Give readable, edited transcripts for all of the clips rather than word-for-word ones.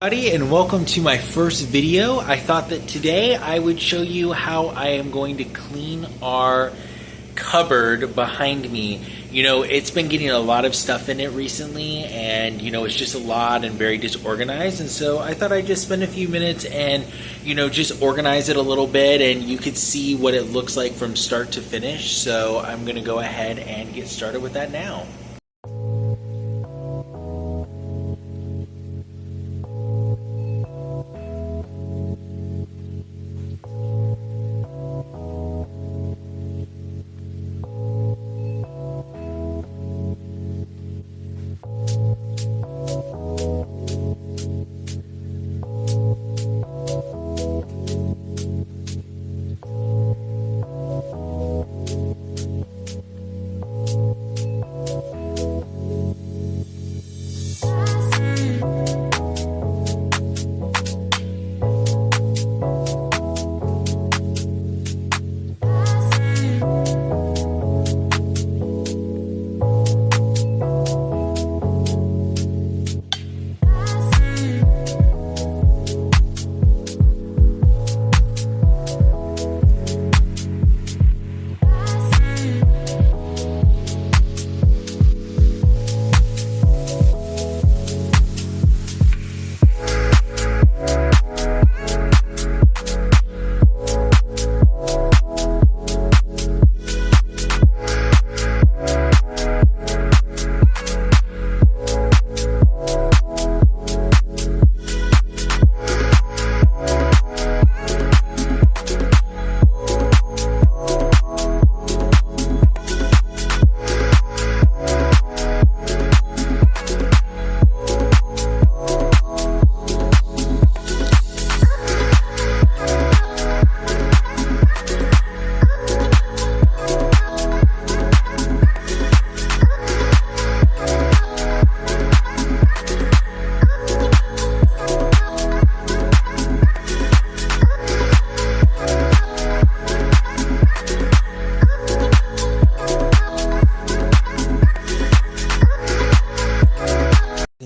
Everybody, and welcome to my first video. I thought that today I would show you how I am going to clean our cupboard behind me. You know, it's been getting a lot of stuff in it recently, and it's just a lot and very disorganized, and so I thought I'd just spend a few minutes and just organize it a little bit, and you could see what it looks like from start to finish. So I'm going to go ahead and get started with that now.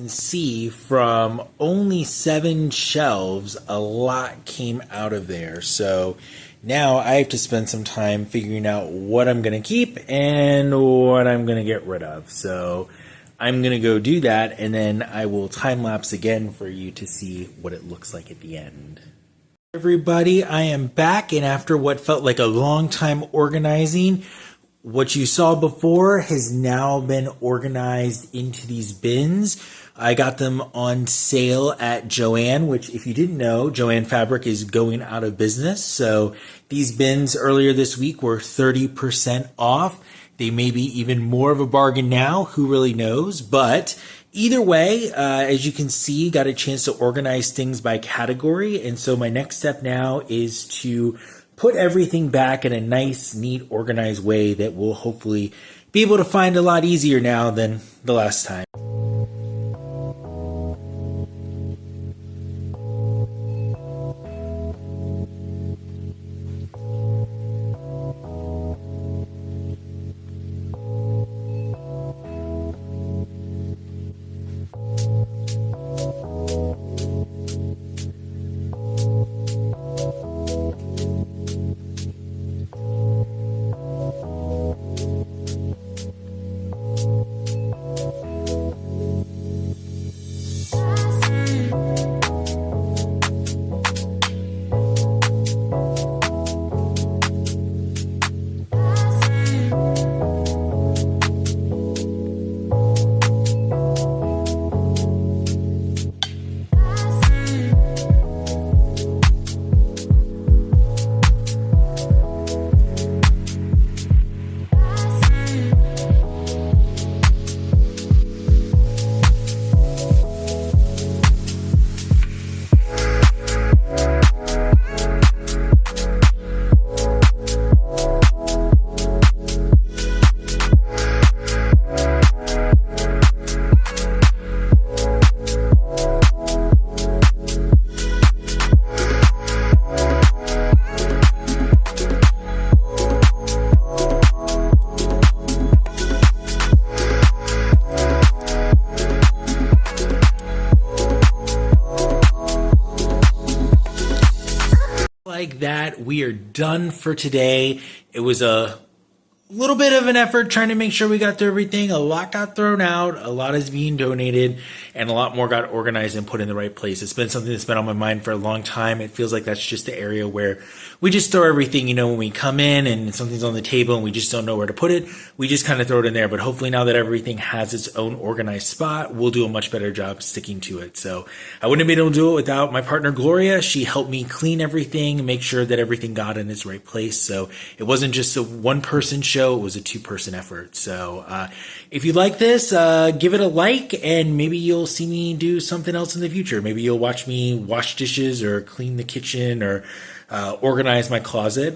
See from only 7 shelves, a lot came out of there. So now I have to spend some time figuring out what I'm going to keep and what I'm going to get rid of. So I'm going to go do that, and then I will time lapse again for you to see what it looks like at the end. Everybody, I am back, and after what felt like a long time organizing, what you saw before has now been organized into these bins. I got them on sale at Joann, which, if you didn't know, Joann Fabric is going out of business. So these bins earlier this week were 30% off. They may be even more of a bargain now. Who really knows? But either way, as you can see, got a chance to organize things by category. And so my next step now is to put everything back in a nice, neat, organized way that will hopefully be able to find a lot easier now than the last time. like that, we are done for today. It was a little bit of an effort trying to make sure we got through everything. A lot got thrown out, a lot is being donated, and a lot more got organized and put in the right place. It's been something that's been on my mind for a long time. It feels like that's just the area where we just throw everything, when we come in and something's on the table and we just don't know where to put it, we just kind of throw it in there. But hopefully now that everything has its own organized spot, we'll do a much better job sticking to it. So I wouldn't have been able to do it without my partner Gloria. She helped me clean everything, make sure that everything got in its right place. So it wasn't just a one-person show. It was a two-person effort. So if you like this, give it a like, and maybe you'll see me do something else in the future. Maybe you'll watch me wash dishes or clean the kitchen or organize my closet.